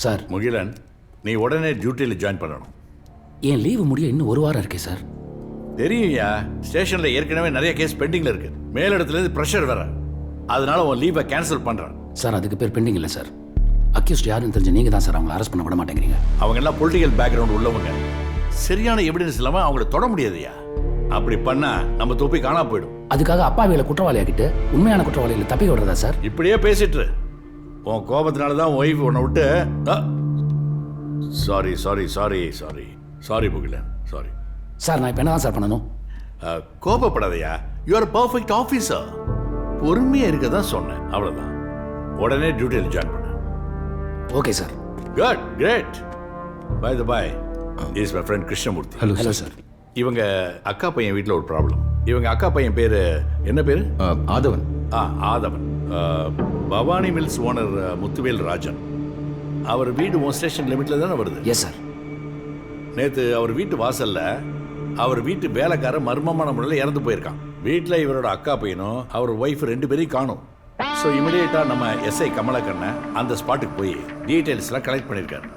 Sir, Mugilan, நீ உடனே டியூட்டியில் ஜாயின் பண்ணணும். என் லீவு முடிய இன்னும் ஒரு வாரம் இருக்கே சார். தெரியும்யா, ஸ்டேஷனில் ஏற்கனவே நிறைய கேஸ் பெண்டிங்கில் இருக்கு. மேலிடத்துலேருந்து ப்ரெஷர் வேற, அதனால உன் லீவை கேன்சல் பண்ணுறான். சார், அதுக்கு பேர் பெண்டிங் இல்லை சார். அக்யூஸ்ட் யாருன்னு தெரிஞ்சு நீங்கள் தான் சார் அவங்களை அரெஸ்ட் பண்ண விட மாட்டேங்கிறீங்க. அவங்க எல்லாம் பொலிட்டிக்கல் பேக்ரவுண்ட் உள்ளவங்க. சரியான எவிடன்ஸ் இல்லாமல் அவங்கள தொட முடியாதுயா. அப்படி பண்ணா நம்ம தொப்பி காணா போயிடும். அதுக்காக அப்பாவிகளை குற்றவாளியாக்கிட்டு உண்மையான குற்றவாளிகளை தப்பி விடுறதா சார்? இப்படியே பேசிட்டு உன் கோபத்தினால தான் ஒய்ஃப் உன்னை விட்டு. Sorry sorry sorry sorry sorry Mugilan, sorry. Sir, நான் இப்போ என்ன தான் சார் பண்ணணும்? கோபப்படாதயா, யூ ஆர் பர்ஃபெக்ட் ஆஃபீஸர். பொறுமையாக இருக்க தான் சொன்னேன், அவ்வளோதான். உடனே டியூட்டியில் ஜாயின் பண்ண. Okay sir. Good, great. By the way, is my friend Krishnamurthy. Hello sir. இவங்க அக்கா பையன் வீட்டில் ஒரு ப்ராப்ளம். இவங்க அக்கா பையன் பேர் என்ன பேர்? ஆதவன். ஆதவன். Bhavani mills owner Muthuvel Rajan. அவர் வீடு உன் ஸ்டேஷன் லிமிட்டில் தானே வருது? Yes sir. நேற்று அவர் வீட்டு வாசல்ல அவர் வீட்டு வேலைக்காரர் மர்மமான முறையில் இறந்து போயிருக்கான். வீட்டில் இவரோட அக்கா பையனும் அவர் ஒய்ஃப் 2 பேரையும் காணும். ஸோ இமிடியேட்டாக நம்ம எஸ்ஐ கமலக்கண்ணன் அந்த ஸ்பாட்டுக்கு போய் டீட்டெயில்ஸ்லாம் கலெக்ட் பண்ணியிருக்காரு.